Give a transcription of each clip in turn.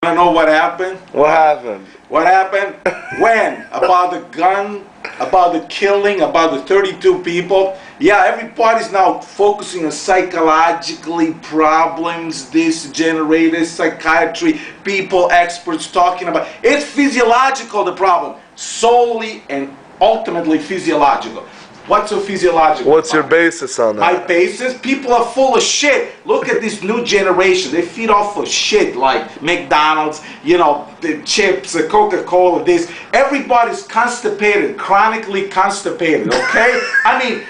I know what happened? What happened? What happened? When? About the gun, about the killing, about the 32 people. Yeah, everybody's now focusing on psychologically problems, this generated psychiatry, people, experts talking about. It's physiological, the problem. Solely and ultimately physiological. What's so physiological? What's your basis on that? My basis? People are full of shit. Look at this new generation. They feed off of shit like McDonald's, you know, the chips, the Coca-Cola, this. Everybody's constipated, chronically constipated, okay? I mean,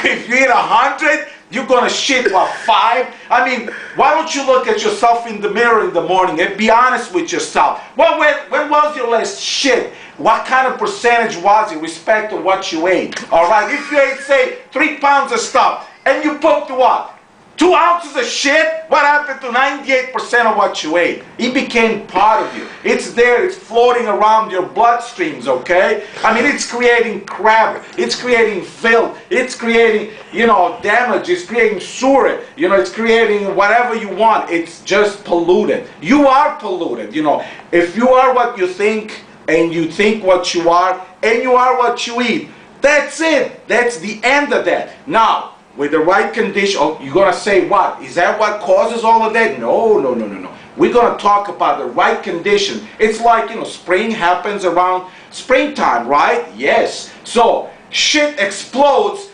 if you eat 100, you're gonna shit, what, 5? I mean, why don't you look at yourself in the mirror in the morning and be honest with yourself? Well, when was your last shit? What kind of percentage was it with respect to what you ate? All right, if you ate, say, 3 pounds of stuff, and you pooped what? 2 ounces of shit? What happened to 98% of what you ate? It became part of you. It's there, it's floating around your bloodstreams, okay? I mean, it's creating crap, it's creating filth, it's creating, you know, damage, it's creating sewer, you know, it's creating whatever you want. It's just polluted. You are polluted, you know. If you are what you think, and you think what you are, and you are what you eat, that's it. That's the end of that. Now, with the right condition, oh, you're going to say what? Is that what causes all of that? No, no, no, no, no. We're going to talk about the right condition. It's like, you know, spring happens around springtime, right? Yes. So, shit explodes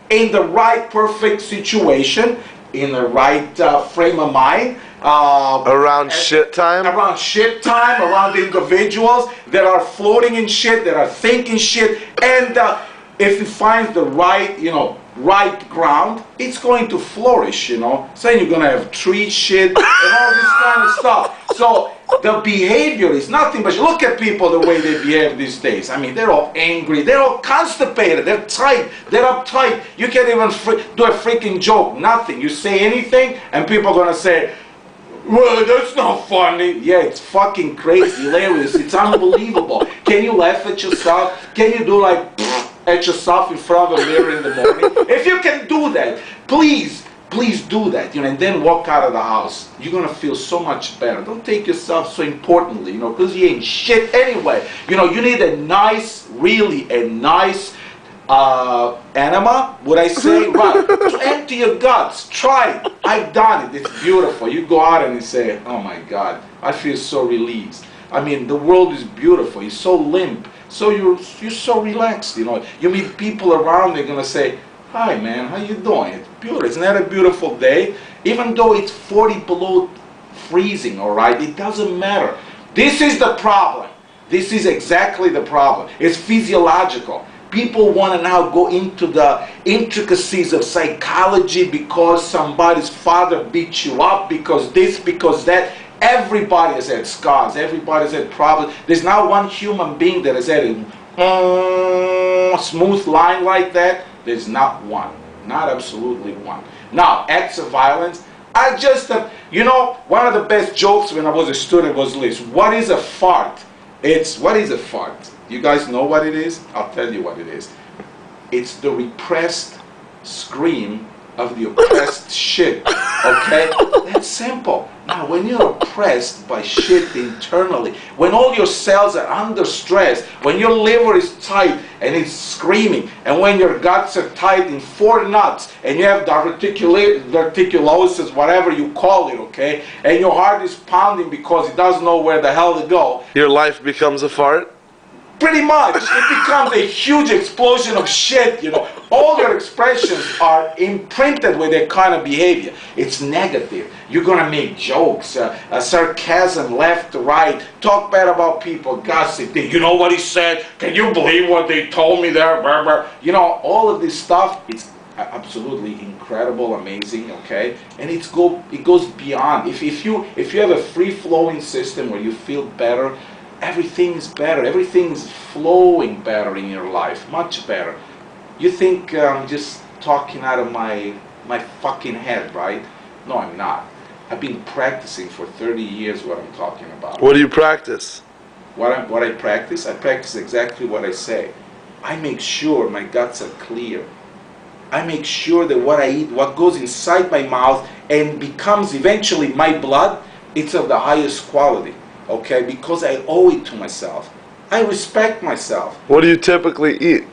in the right perfect situation, in the right frame of mind. Around shit time? Around shit time, around individuals that are floating in shit, that are thinking shit. And if it finds the right, you know, right ground, it's going to flourish, you know. Saying you're going to have tree shit and all this kind of stuff. So the behavior is nothing but, look at people the way they behave these days. I mean, they're all angry, they're all constipated, they're tight, they're uptight. You can't even do a freaking joke, nothing. You say anything and people are going to say, well, that's not funny. Yeah, it's fucking crazy, hilarious, it's unbelievable. Can you laugh at yourself? Can you do like at yourself in front of a mirror in the morning? If you can do that, please do that, you know, and then walk out of the house. You're gonna feel so much better. Don't take yourself so importantly, you know, because you ain't shit anyway. You know, you need a nice, really a nice enema, would I say? Right, to empty your guts. Try it. I've done it. It's beautiful. You go out and you say, oh my God, I feel so released. I mean, the world is beautiful. You're so limp. So you're so relaxed, you know. You meet people around, they're gonna say, hi man, how you doing? It's beautiful. Isn't that a beautiful day? Even though it's 40 below freezing, all right? It doesn't matter. This is the problem. This is exactly the problem. It's physiological. People want to now go into the intricacies of psychology because somebody's father beat you up, because this, because that. Everybody has had scars. Everybody has had problems. There's not one human being that has had a smooth line like that. There's not one. Not absolutely one. Now, acts of violence. I just, you know, one of the best jokes when I was a student was this. What is a fart? What is a fart? You guys know what it is? I'll tell you what it is. It's the repressed scream of the oppressed shit. Okay? That's simple. Now, when you're oppressed by shit internally, when all your cells are under stress, when your liver is tight and it's screaming, and when your guts are tight in 4 knots, and you have diverticulosis, whatever you call it, okay, and your heart is pounding because it doesn't know where the hell to go. Your life becomes a fart? Pretty much. It becomes a huge explosion of shit, you know. All your expressions are imprinted with that kind of behavior. It's negative. You're going to make jokes, sarcasm left to right, talk bad about people, gossip. You know what he said? Can you believe what they told me there? Blah, blah. You know, all of this stuff, it's absolutely incredible, amazing, okay? And it goes beyond. If you have a free-flowing system where you feel better, everything is better. Everything is flowing better in your life, much better. You think I'm just talking out of my fucking head, right? No, I'm not. I've been practicing for 30 years what I'm talking about. What do you practice? What I practice? I practice exactly what I say. I make sure my guts are clear. I make sure that what I eat, what goes inside my mouth and becomes eventually my blood, It's of the highest quality, okay? Because I owe it to myself. I respect myself. What do you typically eat?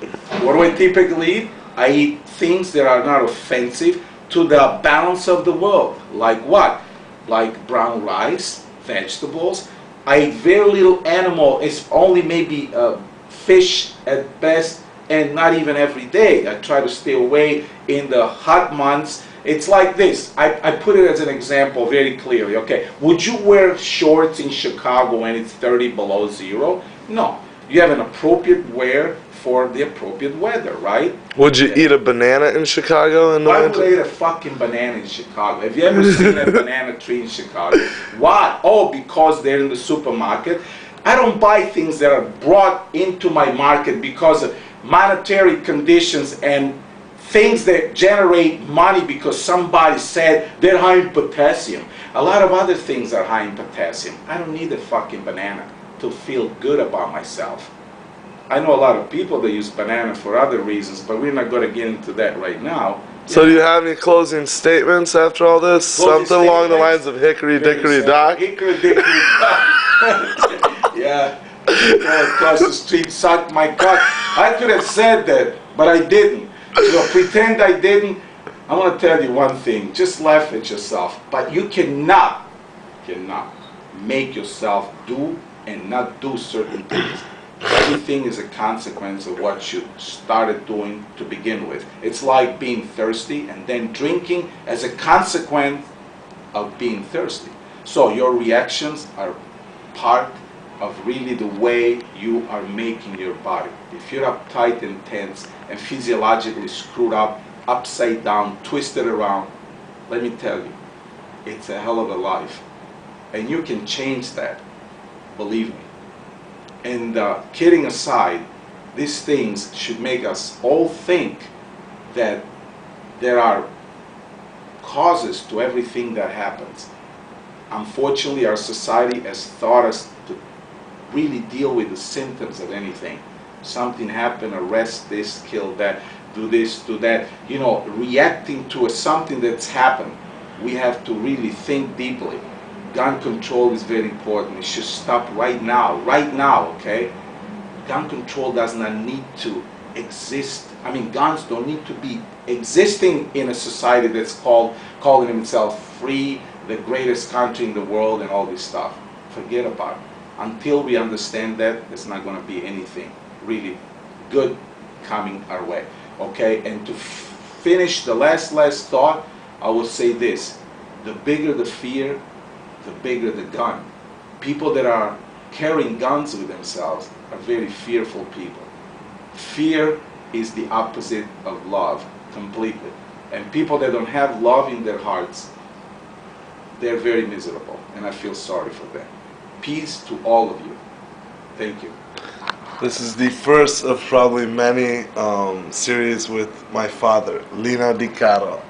What do I typically eat? I eat things that are not offensive to the balance of the world. Like what? Like brown rice, vegetables. I eat very little animal. It's only maybe fish at best, and not even every day. I try to stay away in the hot months. It's like this. I put it as an example very clearly. Okay, would you wear shorts in Chicago when it's 30 below zero? No. You have an appropriate wear for the appropriate weather, right? Would you eat a banana in Chicago in the Why would I winter? eat a fucking banana in Chicago? Have you ever seen a banana tree in Chicago? Why? Oh, because they're in the supermarket. I don't buy things that are brought into my market because of monetary conditions and things that generate money because somebody said they're high in potassium. A lot of other things are high in potassium. I don't need a fucking banana to feel good about myself. I know a lot of people that use banana for other reasons, but we're not going to get into that right now. So do you have any closing statements after all this? Closing Something along the lines statements? of hickory Very dickory simple. dock? Hickory dickory dock. Yeah. Go across the street, suck my cock. I could have said that, but I didn't. So pretend I didn't. I want to tell you one thing. Just laugh at yourself. But you cannot make yourself do and not do certain things. Everything is a consequence of what you started doing to begin with. It's like being thirsty and then drinking as a consequence of being thirsty. So your reactions are part of really the way you are making your body. If you're uptight and tense and physiologically screwed up, upside down, twisted around, let me tell you, it's a hell of a life. And you can change that, believe me. And kidding aside, these things should make us all think that there are causes to everything that happens. Unfortunately, our society has taught us to really deal with the symptoms of anything. Something happened, arrest this, kill that, do this, do that. You know, reacting to something that's happened, we have to really think deeply. Gun control is very important. It should stop right now, okay? Gun control does not need to exist. I mean, guns don't need to be existing in a society that's calling itself free, the greatest country in the world and all this stuff. Forget about it. Until we understand that, there's not going to be anything really good coming our way, okay? And to finish the last thought, I will say this. The bigger the fear, the bigger the gun. People that are carrying guns with themselves are very fearful people. Fear is the opposite of love, completely. And people that don't have love in their hearts, they're very miserable, and I feel sorry for them. Peace to all of you. Thank you. This is the first of probably many series with my father, Lina Di Caro.